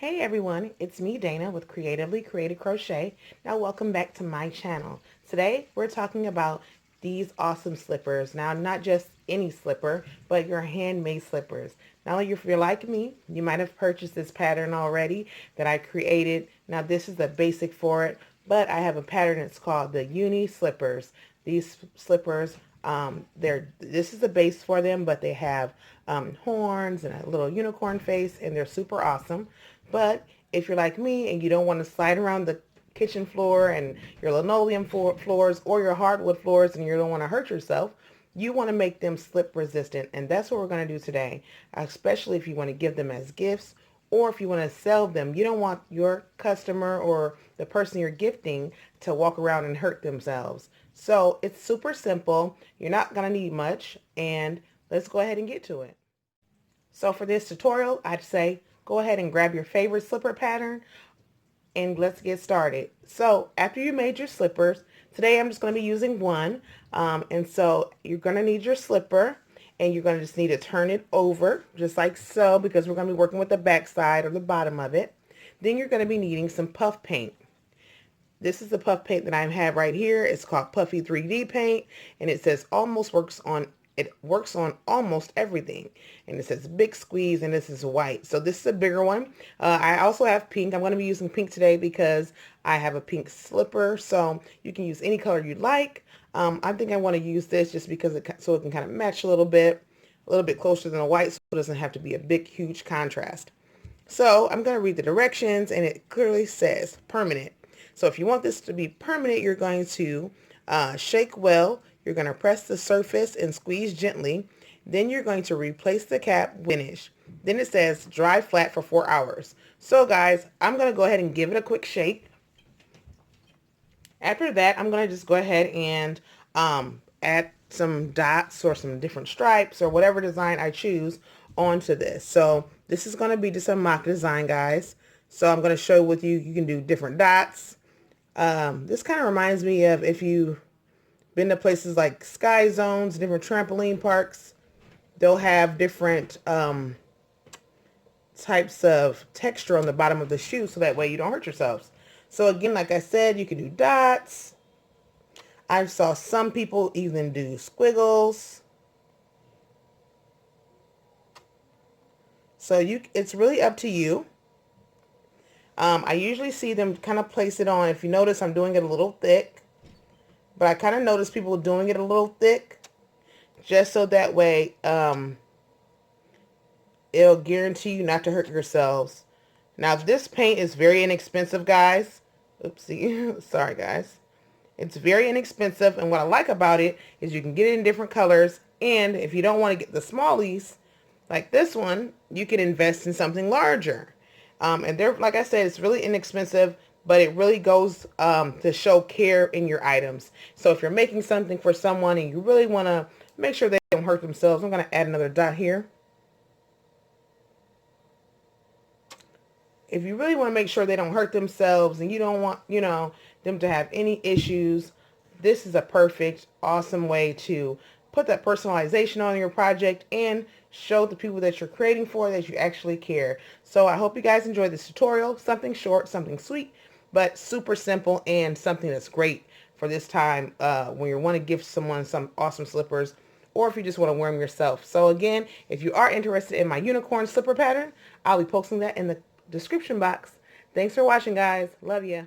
Hey everyone, it's me Dana with Creatively Created Crochet. Now welcome back to my channel. Today we're talking about these awesome slippers. Now not just any slipper, but your handmade slippers. Now if you're like me, you might have purchased this pattern already that I created. Now this is the basic for it, but I have a pattern that's called the Uni Slippers. These slippers, this is the base for them, but they have horns and a little unicorn face, and they're super awesome. But if you're like me and you don't want to slide around the kitchen floor and your linoleum floors or your hardwood floors and you don't want to hurt yourself, you want to make them slip resistant. And that's what we're going to do today, especially if you want to give them as gifts or if you want to sell them. You don't want your customer or the person you're gifting to walk around and hurt themselves. So it's super simple. You're not going to need much, and let's go ahead and get to it. So for this tutorial, I'd say go ahead and grab your favorite slipper pattern and let's get started. So after you made your slippers, today I'm just going to be using one. And so you're going to need your slipper, and you're going to just need to turn it over just like so, because we're going to be working with the back side or the bottom of it. Then you're going to be needing some puff paint. This is the puff paint that I have right here. It's called Puffy 3D paint, and it says it works on almost everything. And it says big squeeze, and this is white. So this is a bigger one. I also have pink. I'm going to be using pink today because I have a pink slipper. So you can use any color you'd like. I think I want to use this just because so it can kind of match a little bit closer than the white, so it doesn't have to be a big, huge contrast. So I'm going to read the directions, and it clearly says permanent. So if you want this to be permanent, you're going to shake well. You're going to press the surface and squeeze gently. Then you're going to replace the cap finish. Then it says dry flat for 4 hours. So guys, I'm going to go ahead and give it a quick shake. After that, I'm going to just go ahead and add some dots or some different stripes or whatever design I choose onto this. So this is going to be just a mock design, guys. So I'm going to show with you, you can do different dots. This kind of reminds me of if you've been to places like Sky Zones, different trampoline parks. They'll have different types of texture on the bottom of the shoe, so that way you don't hurt yourselves. So again, like I said, you can do dots. I saw some people even do squiggles. So it's really up to you. I usually see them kind of place it on. If you notice, I'm doing it a little thick, but I kind of notice people doing it a little thick just so that way it'll guarantee you not to hurt yourselves. Now, this paint is very inexpensive, guys. Oopsie. Sorry, guys. It's very inexpensive, and what I like about it is you can get it in different colors, and if you don't want to get the smallies like this one, you can invest in something larger. And they're, like I said, it's really inexpensive, but it really goes to show care in your items. So if you're making something for someone and you really want to make sure they don't hurt themselves, I'm going to add another dot here. If you really want to make sure they don't hurt themselves and you don't want, them to have any issues, this is a perfect, awesome way to put that personalization on your project and show the people that you're creating for that you actually care. So I hope you guys enjoyed this tutorial. Something short, something sweet, but super simple, and something that's great for this time when you want to give someone some awesome slippers, or if you just want to wear them yourself. So again, if you are interested in my unicorn slipper pattern, I'll be posting that in the description box. Thanks for watching, guys. Love ya.